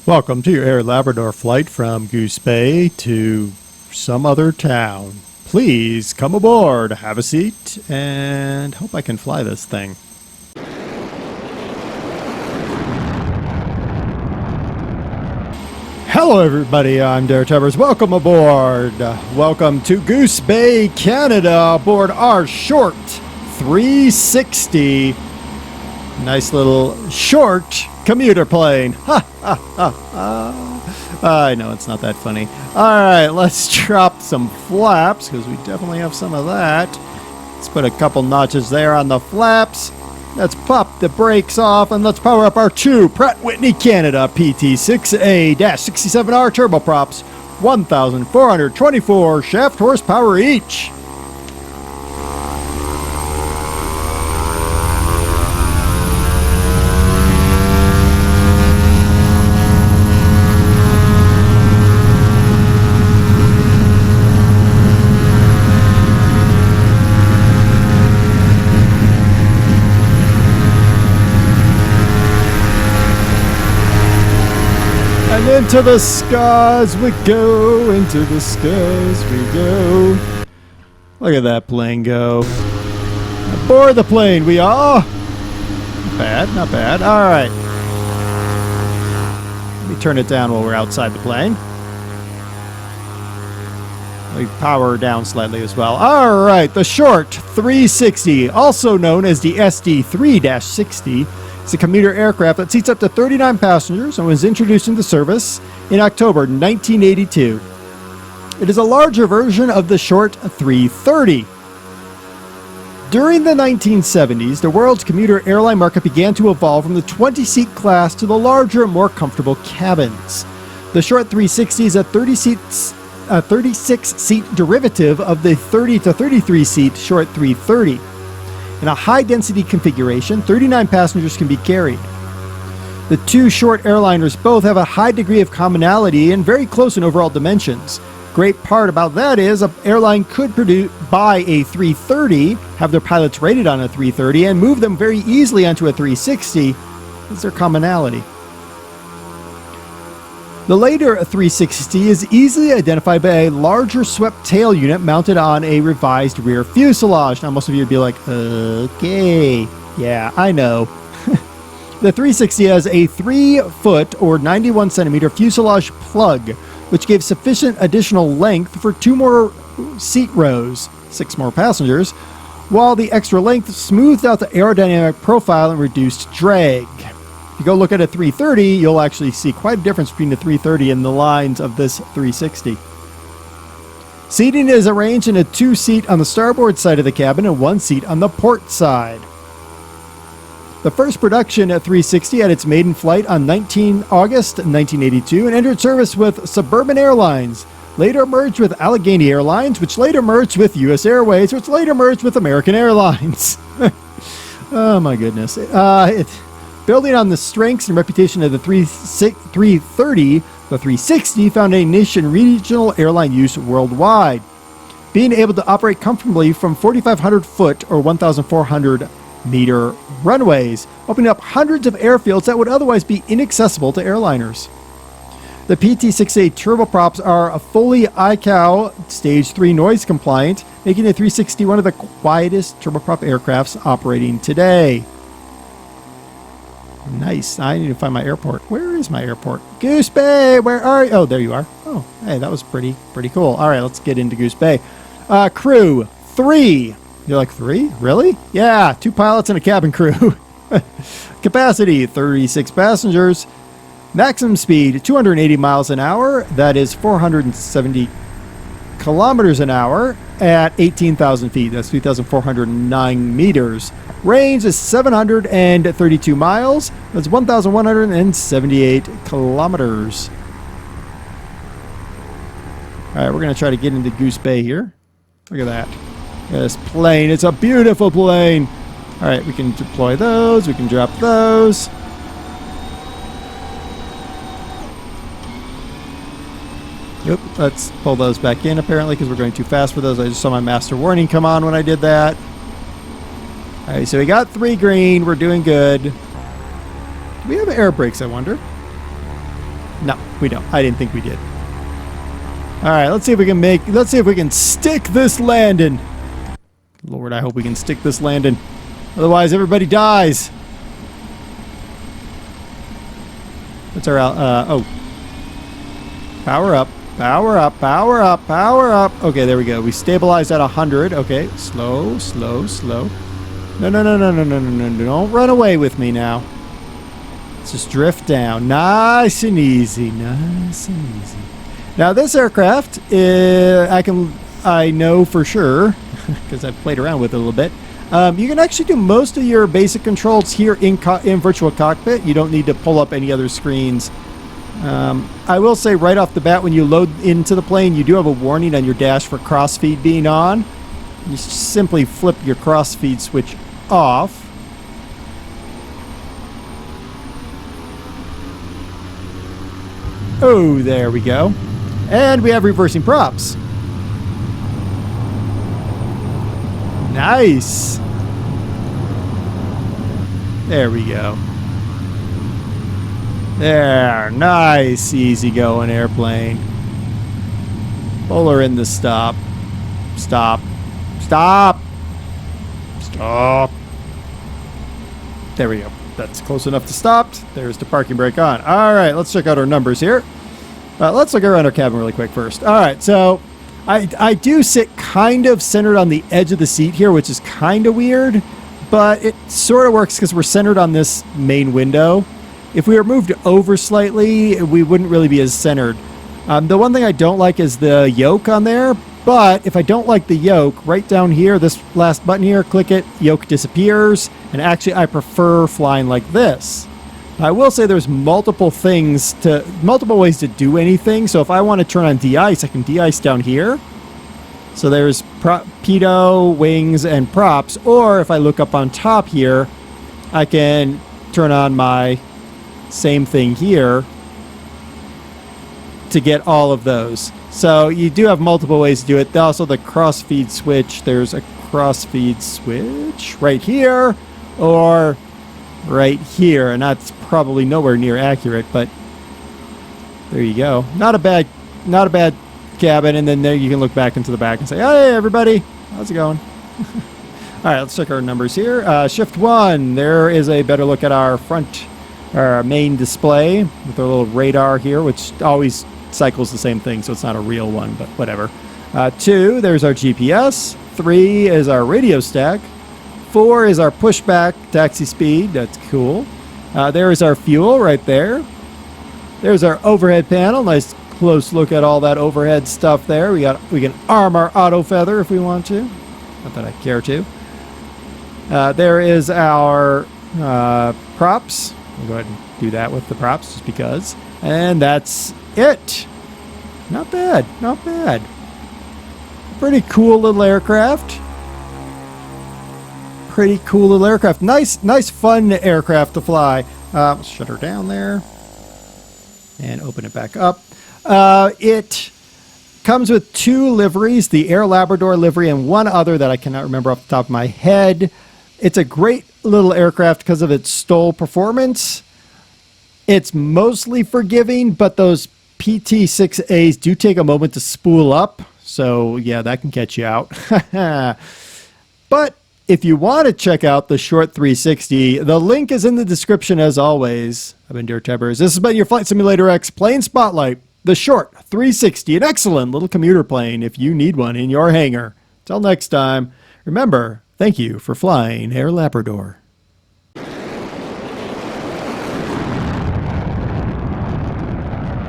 Welcome to your Air Labrador flight from Goose Bay to some other town. Please come aboard, have a seat, and hope I can fly this thing. Hello everybody, I'm DerTebbers. Welcome aboard. Welcome to Goose Bay, Canada, aboard our short 360. Nice little short commuter plane. Ha ha ha ha. I know it's not that funny. Alright, let's drop some flaps because we definitely have some of that. Let's put a couple notches there on the flaps. Let's pop the brakes off and let's power up our two Pratt & Whitney Canada PT6A-67R turboprops, 1,424 shaft horsepower each. And into the skies we go, into the skies we go. Look at that plane go. Aboard the plane we are. Not bad, not bad. All right. Let me turn it down while we're outside the plane. We power her down slightly as well. All right, the short 360, also known as the SD3-60. It's a commuter aircraft that seats up to 39 passengers and was introduced into service in October 1982. It is a larger version of the short 330. During the 1970s, the world's commuter airline market began to evolve from the 20-seat class to the larger, more comfortable cabins. The short 360 is a 36-seat derivative of the 30 to 33-seat short 330. In a high-density configuration, 39 passengers can be carried. The two short airliners both have a high degree of commonality and very close in overall dimensions. Great part about that is an airline could buy a 330, have their pilots rated on a 330, and move them very easily onto a 360. That's their commonality. The later 360 is easily identified by a larger swept tail unit mounted on a revised rear fuselage. Now, most of you would be like, okay, yeah, I know. The 360 has a 3-foot or 91-centimeter fuselage plug, which gave sufficient additional length for 2 more seat rows, 6 more passengers, while the extra length smoothed out the aerodynamic profile and reduced drag. If you go look at a 330, you'll actually see quite a difference between the 330 and the lines of this 360. Seating is arranged in a 2-seat on the starboard side of the cabin and 1 seat on the port side. The first production at 360 had its maiden flight on 19 August 1982 and entered service with Suburban Airlines, later merged with Allegheny Airlines, which later merged with U.S. Airways, which later merged with American Airlines. Oh my goodness. Building on the strengths and reputation of the 330, the 360 found a niche in regional airline use worldwide, being able to operate comfortably from 4,500 foot or 1,400 meter runways, opening up hundreds of airfields that would otherwise be inaccessible to airliners. The PT6A turboprops are fully ICAO Stage 3 noise compliant, making the 360 one of the quietest turboprop aircrafts operating today. Nice. I need to find my airport. Where is my airport? Goose Bay, where are you? Oh, there you are. Oh, hey, that was pretty cool. All right, let's get into Goose Bay. Crew, 3. You're like, 3? Really? Yeah, 2 pilots and a cabin crew. Capacity, 36 passengers. Maximum speed, 280 miles an hour. That is 470 kilometers an hour at 18,000 feet. That's 3,409 meters. Range is 732 miles. That's 1,178 kilometers. All right, we're going to try to get into Goose Bay here. Look at that. This plane. It's a beautiful plane. All right, we can deploy those. We can drop those. Yep, let's pull those back in apparently because we're going too fast for those. I just saw my master warning come on when I did that. All right, so we got 3 green. We're doing good. Do we have air brakes, I wonder? No, we don't. I didn't think we did. All right, let's see if we can stick this landing. Lord, I hope we can stick this landing. Otherwise, everybody dies. What's our, oh. Power up, power up, power up, power up. Okay, there we go. We stabilized at 100. Okay, slow, slow, slow. No, no, no, no, no, no, no, no. Don't run away with me now. Let's just drift down. Nice and easy. Nice and easy. Now, this aircraft, I know for sure, because I've played around with it a little bit. You can actually do most of your basic controls here in Virtual Cockpit. You don't need to pull up any other screens. I will say right off the bat, when you load into the plane, you do have a warning on your dash for crossfeed being on. You simply flip your crossfeed switch off. Oh, there we go. And we have reversing props. Nice. There we go. There. Nice, easy going airplane. Pull her in the stop. Stop. Stop. Stop. There we go. That's close enough to stop. There's the parking brake on. All right, let's check out our numbers here. Let's look around our cabin really quick first. All right, so I do sit kind of centered on the edge of the seat here, which is kind of weird, but it sort of works because we're centered on this main window. If we were moved over slightly, we wouldn't really be as centered. The one thing I don't like is the yoke on there, but if I don't like the yoke, right down here, this last button here, click it, yoke disappears, and actually I prefer flying like this. I will say there's multiple ways to do anything, so if I want to turn on de-ice, I can de-ice down here. So there's pitot, wings, and props, or if I look up on top here, I can turn on my same thing here to get all of those. So you do have multiple ways to do it. Also the crossfeed switch, there's a crossfeed switch right here or right here, and that's probably nowhere near accurate, but there you go. Not a bad cabin, and then there you can look back into the back and say, hey everybody, how's it going? All right, let's check our numbers here. Shift 1, there is a better look at our main display with our little radar here, which always cycles the same thing, so it's not a real one, but whatever. 2, there's our GPS. 3 is our radio stack. 4 is our pushback taxi speed. That's cool. There is our fuel right there. There's our overhead panel. Nice close look at all that overhead stuff there. We can arm our auto feather if we want to. Not that I care to. There is our props. We'll go ahead and do that with the props just because. And that's it. Not bad. Not bad. Pretty cool little aircraft. Pretty cool little aircraft. Nice, fun aircraft to fly. Let's shut her down there. And open it back up. It comes with 2 liveries, the Air Labrador livery and one other that I cannot remember off the top of my head. It's a great little aircraft because of its STOL performance. It's mostly forgiving, but those PT-6As do take a moment to spool up. So, yeah, that can catch you out. But if you want to check out the Short 360, the link is in the description as always. I've been DerTebbers. This has been your Flight Simulator X Plane Spotlight. The Short 360, an excellent little commuter plane if you need one in your hangar. Till next time, remember, thank you for flying Air Labrador.